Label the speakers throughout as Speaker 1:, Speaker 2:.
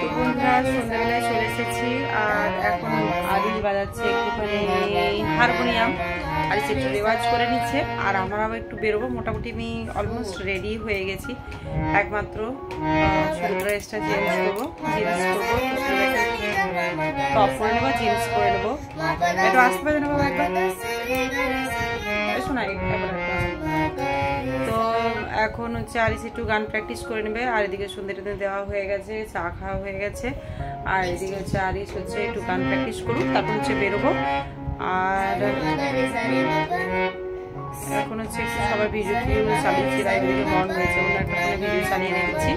Speaker 1: তো বন্ধুরা সন্ধ্যাবেলায় চলে এসেছি আর এখন আরিস বাজাচ্ছে একটুখানি হারমোনিয়াম, আরিস একটু রেওয়াজ করে নিচ্ছে আর আমরাও একটু বেরোবো। মোটামুটি আমি অলমোস্ট রেডি হয়ে গেছি, একমাত্র শুধু ড্রেসটা চেঞ্জ করবো, জিন্স করবো, টপ করে নেবো, জিন্স করে নেবো। একটু আসতে পারে নেবো একবার, শোনাই। তো এখন হচ্ছে আরিস একটু গান প্র্যাকটিস করে নেবে আর এদিকে সন্ধ্যে টন্ধে দেওয়া হয়ে গেছে, চা খাওয়া হয়ে গেছে আর এদিকে হচ্ছে আরিস হচ্ছে একটু গান প্র্যাকটিস করুক, তারপর হচ্ছে বেরোবো। আর এখন হচ্ছে সবার ভিডিও চালিয়েছি, রাইদিকে মন হয়েছে অন্য একটা ফোনে ভিডিও চালিয়ে রেখেছি।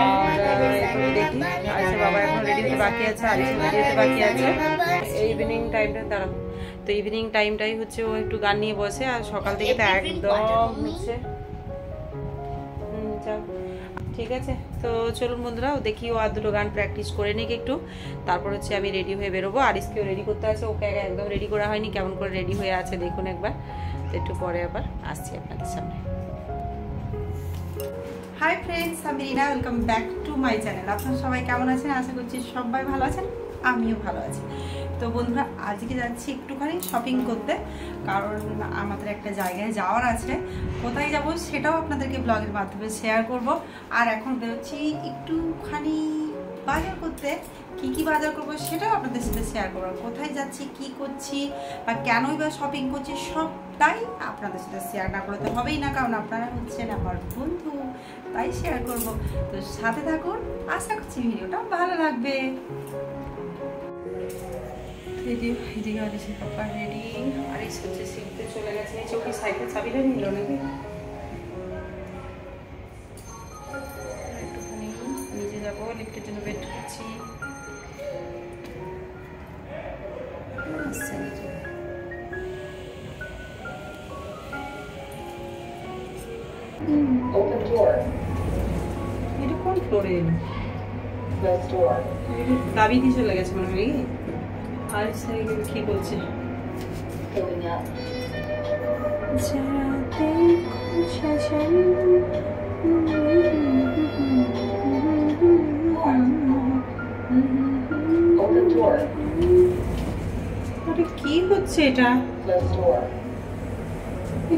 Speaker 1: আর এরপরে দেখি আরিসের বাবা এখন রেডি হতে বাকি আছে, আরিসের রেডি হতে বাকি আছে। ইভিনিং টাইমটা দাঁড়াবো, তো ইভিনিং টাইমটাই হচ্ছে ও একটু গান নিয়ে বসে আর সকাল থেকে তো একদম হচ্ছে ঠিক আছে। তো চলুন বন্ধুরা, দেখি ও আর দুটো গান প্র্যাকটিস করে নিক একটু, তারপর হচ্ছে আমি রেডি হয়ে বেরোবো। আরিসকেও রেডি করতে আছে, ওকে একদম রেডি করা হয়নি, কেমন করে রেডি হয়ে আছে দেখুন একবার। তো একটু পরে আবার আসছি আপনাদের সামনে। হাই ফ্রেন্ডস, আমি Rina, welcome back to my channel. আপনারা সবাই কেমন আছেন? আশা করছি সবাই ভালো আছেন, আমিও ভালো আছি। তো বন্ধুরা আজকে যাচ্ছি একটুখানি শপিং করতে, কারণ আমাদের একটা জায়গায় যাওয়ার আছে। কোথায় যাব সেটাও আপনাদেরকে ব্লগের মাধ্যমে শেয়ার করব। আর এখন বেরোচ্ছি একটুখানি বাজার করতে, কি কি বাজার করবো সেটাও আপনাদের সাথে শেয়ার করবো। কোথায় যাচ্ছি, কি করছি বা কেনই বা শপিং করছি সবটাই আপনাদের সাথে শেয়ার না করতে হবেই না, কারণ আপনারা হচ্ছেন আমার বন্ধু, তাই শেয়ার করব। তো সাথে থাকুন, আশা করছি ভিডিওটা ভালো লাগবে। এদিকে আরিসের পাপা রেডি, আরিস হচ্ছে শিখতে চলে গেছে। চোখে সাইকেল চাবিটা নিল নাকি, একটুখানি নিচে যাবো, লিফটের জন্য ওয়েট করছি। এটা কোন ফ্লোরে এলো? দাবি দিয়ে চলে গেছে মনে হয়। আর কি বলছে, কি হচ্ছে এটা?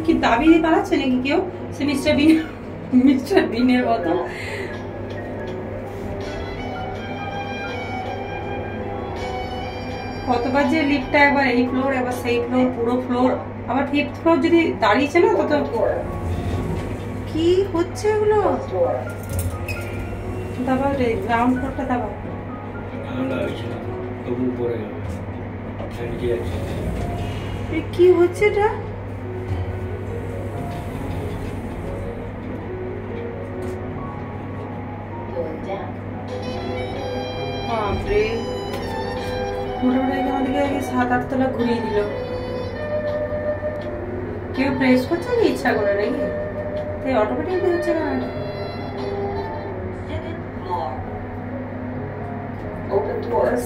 Speaker 1: কি দাবি দিয়ে পালাচ্ছে নাকি কেউ? সে মিস্টার বিনের মতো। কতবার যে লিফটটা একবার এই ফ্লোর, একবার সেই ফ্লোর, পুরো ফ্লোর, আবার ফিফথ ফ্লোর যদি দাঁড়িয়েছে না তত কি হচ্ছে এগুলো। দাবাও রে, গ্রাউন্ড ফ্লোরটা দাবাও। কি হচ্ছে এটা? বাপরে, মোটামুটি আমাদেরকে আগে 7-8 তলা ঘুরিয়ে দিল। কেউ প্রেস করছে কি ইচ্ছা করে নাকি? তাই অটোমেটিকলি হচ্ছে না।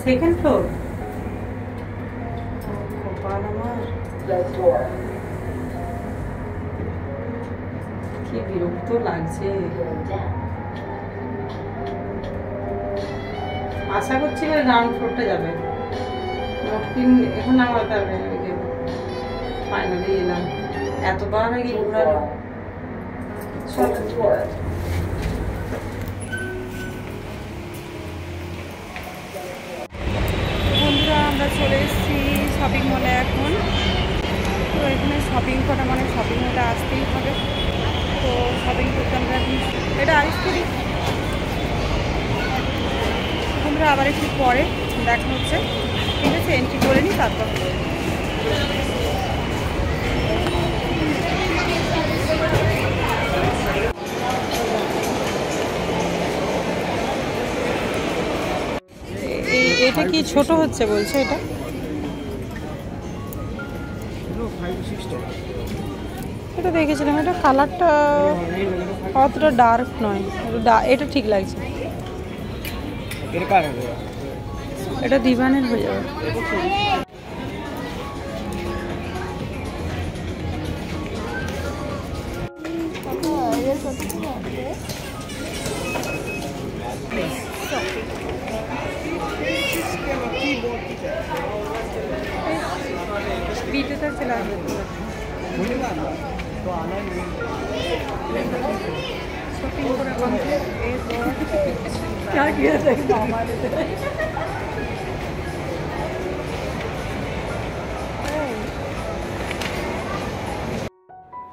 Speaker 1: সেকেন্ড ফ্লোর, কপাল আমার। কি বিরক্ত লাগছে। আশা করছি গ্রাউন্ড ফ্লোরটা যাবে, এখন নামাতে হবে। ফাইনালি এলাম, এতবার আগে ঘোরালো। বন্ধুরা আমরা চলে এসেছি শপিং মলে এখন। তো এখানে শপিং করা মানে শপিং মলে আসতেই হবে। তো শপিং করতে আমরা এখন এটা আরিস করি। বন্ধুরা আবার একটু পরে দেখা হচ্ছে, ঠিক আছে? এন্ট্রি করে নিই তারপর। এটা কি ছোট হচ্ছে বলছে? এটা এটা দেখেছিলাম, এটা কালারটা অতটা ডার্ক নয়, এটা ঠিক লাগছে। এটা দিবানের হয়ে যাবে। ভিডিওটা চলে আসবে শপিং করে কমপ্লিট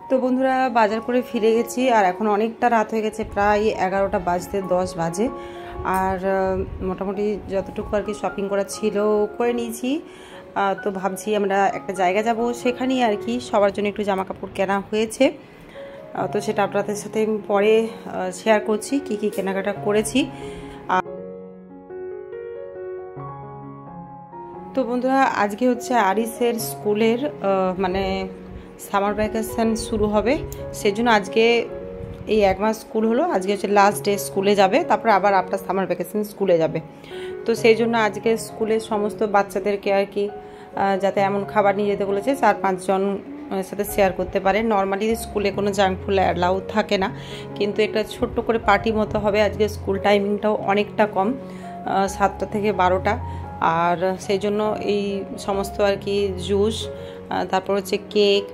Speaker 1: তো বন্ধুরা বাজার করে ফিরে গেছি আর এখন অনেকটা রাত হয়ে গেছে, প্রায় 11টা বাজতে 10 বাজে। আর মোটামুটি যতটুকু আর কি শপিং করা ছিল করে নিয়েছি। তো ভাবছি আমরা একটা জায়গা যাব, সেখানেই আর কি সবার জন্য একটু জামা কাপড় কেনা হয়েছে। তো সেটা আপনাদের সাথে পরে শেয়ার করছি কি কি কেনাকাটা করেছি। তো বন্ধুরা আজকে হচ্ছে আরিসের স্কুলের মানে সামার ভ্যাকেশন শুরু হবে, সেজন্য আজকে এই 1 মাস স্কুল হলো, আজকে হচ্ছে লাস্ট ডে স্কুলে যাবে, তারপর আবার আপনার সামার ভ্যাকেশন স্কুলে যাবে। তো সেই জন্য আজকে স্কুলের সমস্ত বাচ্চাদেরকে আর কি যাতে এমন খাবার নিয়ে যেতে বলেছে 4-5 জন সাথে শেয়ার করতে পারে। নর্মালি স্কুলে কোনো জাঙ্ক ফুড অ্যালাউ থাকে না, কিন্তু একটা ছোট্ট করে পার্টি মতো হবে। আজকে স্কুল টাইমিংটাও অনেকটা কম, 7টা থেকে 12টা। আর সেই জন্য এই সমস্ত আর কি জুস, তারপর হচ্ছে কেক,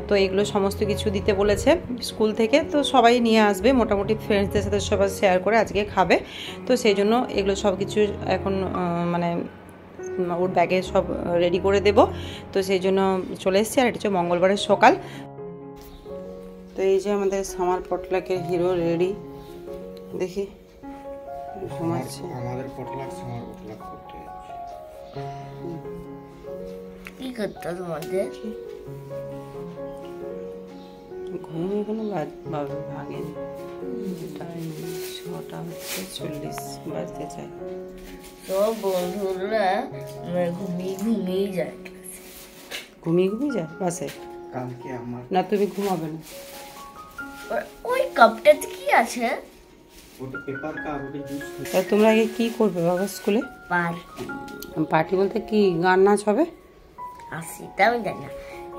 Speaker 1: তো এগুলো সমস্ত কিছু দিতে বলেছে স্কুল থেকে। তো সবাই নিয়ে আসবে, মোটামুটি ফ্রেন্ডসদের সাথে সবাই শেয়ার করে আজকে খাবে। তো সেই জন্য এগুলো সব কিছু এখন মানে ওর ব্যাগে সব রেডি করে দেব। তো সেই জন্য চলে এসেছি। আর এটা হচ্ছে মঙ্গলবারের সকাল। তো এই যে আমাদের সামার পটলাকের হিরো রেডি, দেখি ঘুমাচ্ছে।
Speaker 2: আমাদের পটলাক সামার পটলাক করতে
Speaker 3: কি করতে তোমাদের
Speaker 1: ঘুম এখনো ভাগেনি, টাইম 6টা হচ্ছে 40 বাজতে চাই।
Speaker 3: তো বন্ধুরা ঘুমিয়ে যায়
Speaker 1: বাসে।
Speaker 2: কালকে আমার
Speaker 1: না তুমি ঘুমাবে না?
Speaker 3: ওই কাপটাতে কি আছে?
Speaker 2: ওটা পেপার কাপ, ওটা জুস।
Speaker 1: তা তোমরা আগে কি করবে বাবা স্কুলে? পার্টি বলতে কি গান নাচ হবে?
Speaker 3: সেটা আমি জানি না,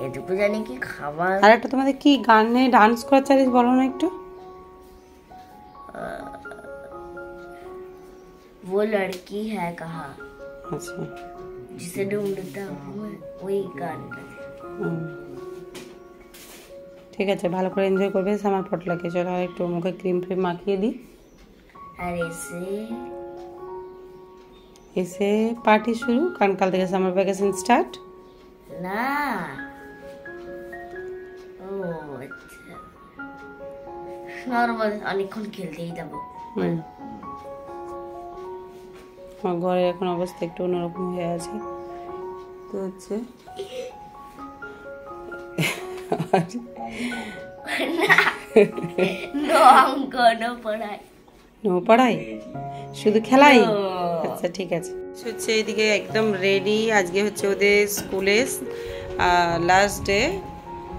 Speaker 3: এটুকু জানি কি খাবার।
Speaker 1: আর একটা তোমাদের কি গানে ডান্স করার চ্যালেঞ্জ বলো না একটু।
Speaker 3: वो लड़की है कहाँ
Speaker 1: আচ্ছা
Speaker 3: जिसे ढूंढता हूँ, वही गानটা।
Speaker 1: ঠিক আছে, ভালো করে এনজয় করবে সামার পটলাকে। চলো একটু মুখে ক্রিম ফ্রিম মাখিয়ে দিই।
Speaker 3: আর
Speaker 1: এসে পার্টি শুরু, কারণ কাল থেকে সামার ভ্যাকেশন স্টার্ট
Speaker 3: না। ও আচ্ছা, নরমাল অনেকক্ষণ খেলতেই যাবো।
Speaker 1: আমার ঘরের এখন অবস্থা একটু অন্যরকম হয়ে আছে। তো হচ্ছে নো পড়াই, শুধু খেলাই। আচ্ছা ঠিক আছে। হচ্ছে এদিকে একদম রেডি। আজকে হচ্ছে ওদের স্কুলে লাস্ট ডে,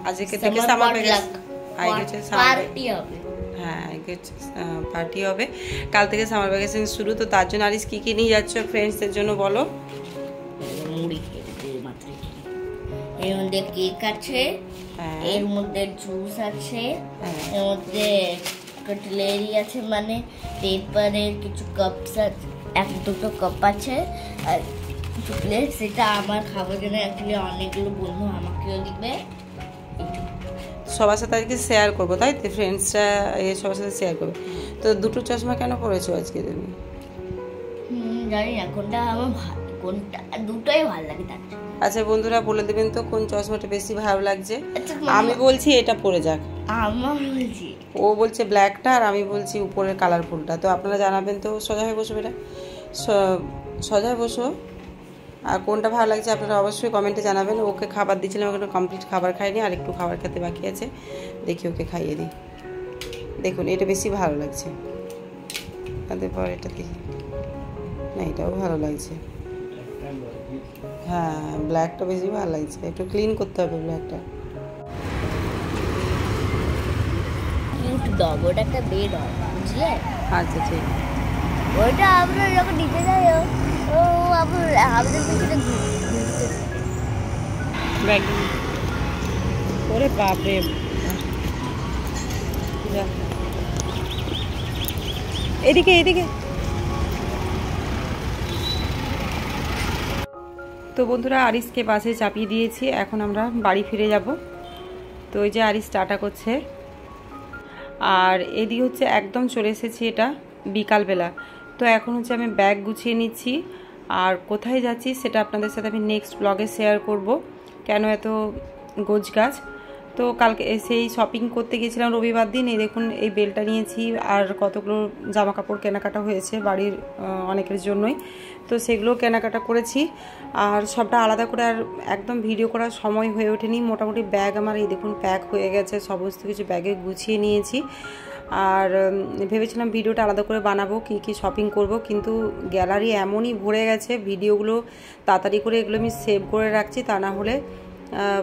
Speaker 1: আজকে থেকে সামার ভ্যাকেশন
Speaker 3: পার্টি হবে।
Speaker 1: হ্যাঁ পার্টি হবে, কাল থেকে সামার ভ্যাকেশন শুরু। তো তার জন্য আরিস কি কি নিয়ে যাচ্ছ ফ্রেন্ডসদের জন্য বলো?
Speaker 3: মুড়ি, এর মধ্যে কেক আছে, এর মধ্যে জুস আছে, এর মধ্যে কাটলেরি আছে, মানে পেপারের কিছু কাপস আছে, 1-2 কাপ আছে, আর কিছু প্লেট। সেটা আমার খাবার জন্য অ্যাকচুয়ালি অনেকগুলো বন্ধু আমাকেও দিবে।
Speaker 1: সবার সাথে আজকে শেয়ার করবো, তাই তো ফ্রেন্ডসরা সবার সাথে শেয়ার করবে। তো 2টো চশমা কেন পরেছো আজকে তুমি?
Speaker 3: জানি না কোনটা আমার কোনটা, দুটোই ভালো লাগে তার।
Speaker 1: আচ্ছা বন্ধুরা বলে দেবেন তো কোন চশমাটা বেশি ভালো লাগছে। আমি বলছি এটা পরে যাক, ও বলছে ব্ল্যাকটা, আর আমি বলছি উপরের কালারফুলটা। তো আপনারা জানাবেন তো। সোজা হয়ে বসো বেটা, সোজা হয়ে বসো। আর কোনটা ভালো লাগছে আপনারা অবশ্যই কমেন্টে জানাবেন। ওকে খাবার দিয়েছিলাম, ওকে কমপ্লিট খাবার খাইনি, আর একটু খাবার খেতে বাকি আছে, দেখি ওকে খাইয়ে দিই। দেখুন এটা বেশি ভালো লাগছে, তারপর এটা দেখি না, এটাও ভালো লাগছে। হ্যাঁ ব্ল্যাকটা বেশি ভালো লাগছে, একটু ক্লিন করতে হবে ব্ল্যাকটা।
Speaker 3: ওটা একটা বেড হয়, বুঝলে?
Speaker 1: আচ্ছা ঠিক।
Speaker 3: ওইটা আমরা যখন নিচে যাই, ও আমাদের পিছনে
Speaker 1: ব্যাগ ওরে বাপরে, এদিকে এদিকে। তো বন্ধুরা আরিসকে বাসে চাপিয়ে দিয়েছি, এখন আমরা বাড়ি ফিরে যাব। তো ওই যে আরিস টাটা করছে। আর এদিকে হচ্ছে একদম চলে এসেছি এটা বিকালবেলা। তো এখন হচ্ছে আমি ব্যাগ গুছিয়ে নিচ্ছি, আর কোথায় যাচ্ছি সেটা আপনাদের সাথে আমি নেক্সট ব্লগে শেয়ার করব, কেন এত গোছগাছ। তো কালকে সেই শপিং করতে গিয়েছিলাম রবিবার দিন। এই দেখুন এই বেলটা নিয়েছি, আর কতগুলো জামা কাপড় কেনাকাটা হয়েছে বাড়ির অনেকের জন্যই, তো সেগুলো কেনাকাটা করেছি। আর সবটা আলাদা করে আর একদম ভিডিও করার সময় হয়ে ওঠেনি। মোটামুটি ব্যাগ আমার এই দেখুন প্যাক হয়ে গেছে, সমস্ত কিছু ব্যাগে গুছিয়ে নিয়েছি। আর ভেবেছিলাম ভিডিওটা আলাদা করে বানাবো, কী কী শপিং করব, কিন্তু গ্যালারি এমনই ভরে গেছে, ভিডিওগুলো তাড়াতাড়ি করে এগুলো আমি সেভ করে রাখছি, তা না হলে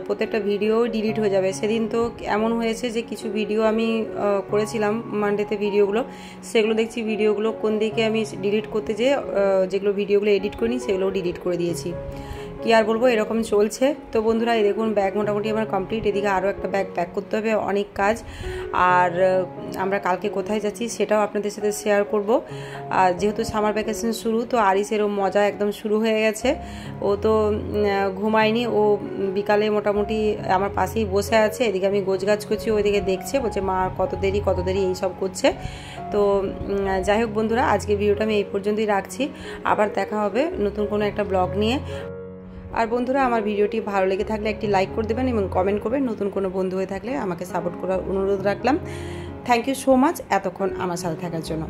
Speaker 1: প্রত্যেকটা ভিডিও ডিলিট হয়ে যাবে। সেদিন তো এমন হয়েছে যে কিছু ভিডিও আমি করেছিলাম মানডেতে ভিডিওগুলো, সেগুলো দেখছি ভিডিওগুলো কোন দিকে আমি ডিলিট করতে যেয়ে যেগুলো ভিডিওগুলো এডিট করিনি সেগুলোও ডিলিট করে দিয়েছি। কি আর বলবো, এরকম চলছে। তো বন্ধুরা এই দেখুন ব্যাগ মোটামুটি আমার কমপ্লিট। এদিকে আরও একটা ব্যাগ প্যাক করতে হবে, অনেক কাজ। আর আমরা কালকে কোথায় যাচ্ছি সেটাও আপনাদের সাথে শেয়ার করব। আর যেহেতু সামার ভ্যাকেশন শুরু, তো আরিসেরও মজা একদম শুরু হয়ে গেছে। ও তো ঘুমায়নি, ও বিকালে মোটামুটি আমার পাশেই বসে আছে। এদিকে আমি গোছগাছ করছি, ওইদিকে দেখছে, বলছে মা কত দেরি এইসব করছে। তো যাই হোক বন্ধুরা, আজকে ভিডিওটা আমি এই পর্যন্তই রাখছি। আবার দেখা হবে নতুন কোনো একটা ব্লগ নিয়ে। আর বন্ধুরা আমার ভিডিওটি ভালো লেগে থাকলে একটি লাইক করে দেবেন এবং কমেন্ট করবেন। নতুন কোনো বন্ধু হয়ে থাকলে আমাকে সাপোর্ট করার অনুরোধ রাখলাম। থ্যাংক ইউ সো মাচ এতক্ষণ আমার সাথে থাকার জন্য।